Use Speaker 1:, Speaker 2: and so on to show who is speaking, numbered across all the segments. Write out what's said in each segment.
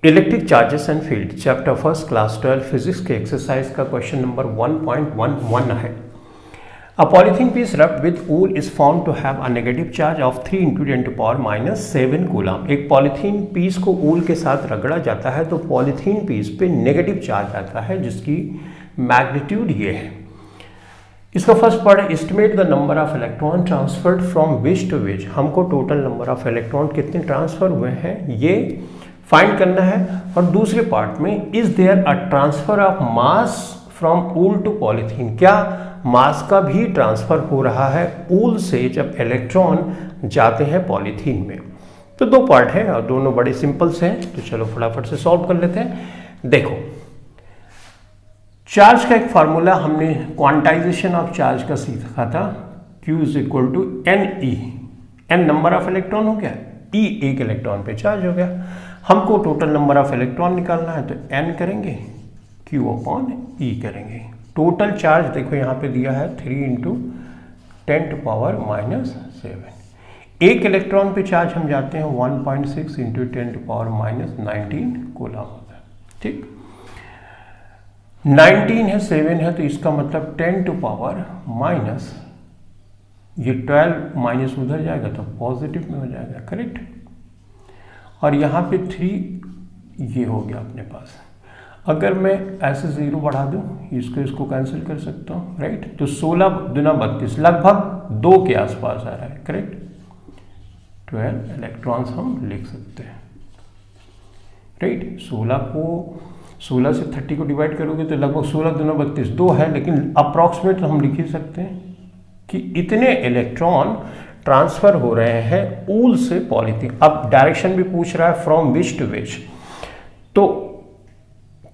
Speaker 1: Electric charges and field chapter first class 12 physics के exercise का question number 1.11 है। A polythene piece rubbed with wool is found to have a negative charge of 3 × 10⁻⁷ coulomb. एक polythene piece को wool के साथ रगड़ा जाता है तो पॉलीथीन पीस पे नेगेटिव चार्ज आता है जिसकी मैग्नीट्यूड ये है। इसका फर्स्ट पार्ट है estimate the number of electron transferred from which to विच। हमको टोटल नंबर ऑफ इलेक्ट्रॉन कितने ट्रांसफर हुए हैं ये फाइंड करना है। और दूसरे पार्ट में is there a transfer of mass from wool to polythene. क्या मास का भी ट्रांसफर हो रहा है वूल से जब इलेक्ट्रॉन जाते हैं पॉलीथीन में। तो दो पार्ट है और दोनों बड़े सिंपल से हैं, तो चलो फटाफट से सॉल्व कर लेते हैं। देखो चार्ज का एक फार्मूला हमने क्वांटाइजेशन ऑफ चार्ज का सीखा था, Q is equal to NE। N number of electron हो गया, E एक इलेक्ट्रॉन पे चार्ज हो गया। हमको टोटल नंबर ऑफ इलेक्ट्रॉन निकालना है तो N करेंगे, Q/E करेंगे। टोटल चार्ज देखो यहाँ पे दिया है 3 × 10⁻⁷। एक इलेक्ट्रॉन पे चार्ज हम जाते हैं 1.6 × 10⁻⁹ कूलम होता है। ठीक, 19 है 7 है तो इसका मतलब 10⁻⁻, ये 12 माइनस उधर जाएगा तो पॉजिटिव में हो जाएगा, करेक्ट। और यहाँ पे 3 ये हो गया अपने पास। अगर मैं ऐसे 0 बढ़ा दूँ इसको कैंसिल कर सकता हूँ, राइट। तो 16 × 32 लगभग 2 के आसपास आ रहा है, करेक्ट। 12 इलेक्ट्रॉन्स हम लिख सकते हैं, राइट। 16 से 30 को डिवाइड करोगे तो लगभग 16 × 32 2 है, लेकिन अप्रॉक्सीमेट हम लिख ही सकते हैं कि इतने इलेक्ट्रॉन ट्रांसफर हो रहे हैं वूल से पॉलीथीन। अब डायरेक्शन भी पूछ रहा है फ्रॉम विच टू विच, तो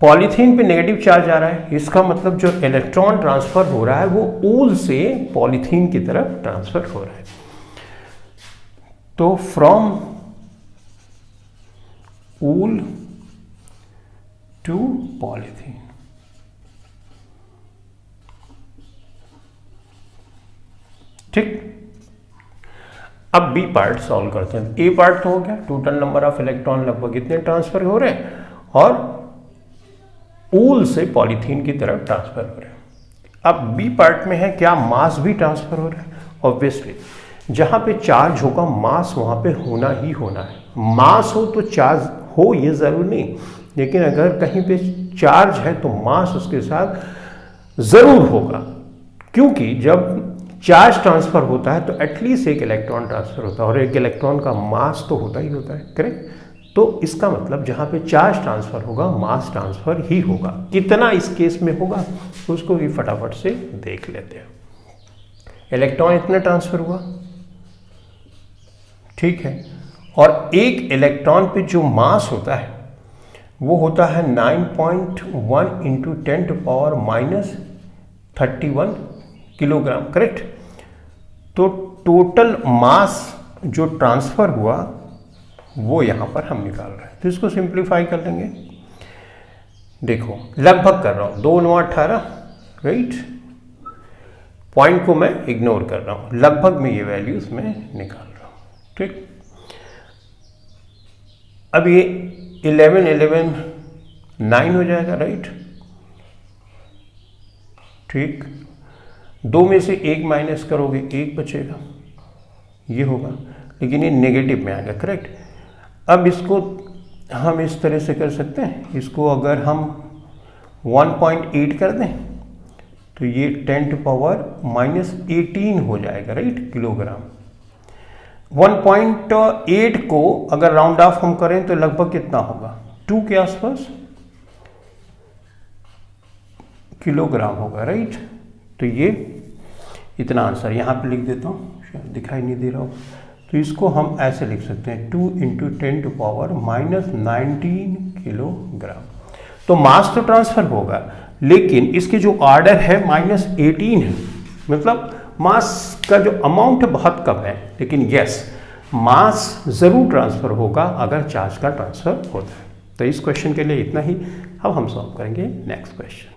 Speaker 1: पॉलीथीन पे नेगेटिव चार्ज आ रहा है, इसका मतलब जो इलेक्ट्रॉन ट्रांसफर हो रहा है वो वूल से पॉलीथीन की तरफ ट्रांसफर हो रहा है। तो फ्रॉम वूल टू पॉलीथीन, ठीक। अब बी पार्ट सॉल्व करते हैं। ए पार्ट तो हो गया, टोटल नंबर ऑफ इलेक्ट्रॉन लगभग इतने ट्रांसफर हो रहे हैं और वूल से पॉलीथीन की तरफ ट्रांसफर हो रहे हैं। अब बी पार्ट में है क्या मास भी ट्रांसफर हो रहा है। ऑब्वियसली जहां पे चार्ज होगा मास वहां पे होना ही होना है। मास हो तो चार्ज हो ये जरूर नहीं, लेकिन अगर कहीं पे चार्ज है तो मास उसके साथ जरूर होगा, क्योंकि जब चार्ज ट्रांसफर होता है तो एटलीस्ट एक इलेक्ट्रॉन ट्रांसफर होता है और एक इलेक्ट्रॉन का मास तो होता ही होता है, करेक्ट। तो इसका मतलब जहां पे चार्ज ट्रांसफर होगा मास ट्रांसफर ही होगा। कितना इस केस में होगा उसको भी फटाफट से देख लेते हैं। इलेक्ट्रॉन इतना ट्रांसफर हुआ, ठीक है, और एक इलेक्ट्रॉन पे जो मास होता है वो होता है 9.1 × 10⁻31 किलोग्राम, करेक्ट। तो टोटल मास जो ट्रांसफर हुआ वो यहां पर हम निकाल रहे हैं, तो इसको सिंप्लीफाई कर लेंगे। देखो लगभग कर रहा हूं, 2 × 9 = 18, राइट। पॉइंट को मैं इग्नोर कर रहा हूं, लगभग में ये वैल्यूज मैं निकाल रहा हूं, ठीक। अब ये 11 9 हो जाएगा, राइट, ठीक। 2 में से 1 माइनस करोगे 1 बचेगा, ये होगा, लेकिन ये नेगेटिव में आएगा, करेक्ट। अब इसको हम इस तरह से कर सकते हैं, इसको अगर हम 1.8 कर दें तो ये 10⁻⁻18 हो जाएगा, राइट, किलोग्राम। 1.8 को अगर राउंड ऑफ हम करें तो लगभग कितना होगा, 2 के आसपास किलोग्राम होगा, राइट। तो ये इतना आंसर यहाँ पे लिख देता हूँ, शायद दिखाई नहीं दे रहा हो, तो इसको हम ऐसे लिख सकते हैं 2 × 10⁻⁻19 किलोग्राम। तो मास तो ट्रांसफर होगा, लेकिन इसके जो ऑर्डर है -18 है, मतलब मास का जो अमाउंट है बहुत कम है, लेकिन यस मास जरूर ट्रांसफर होगा अगर चार्ज का ट्रांसफर होता है। तो इस क्वेश्चन के लिए इतना ही। अब हम सॉल्व करेंगे नेक्स्ट क्वेश्चन।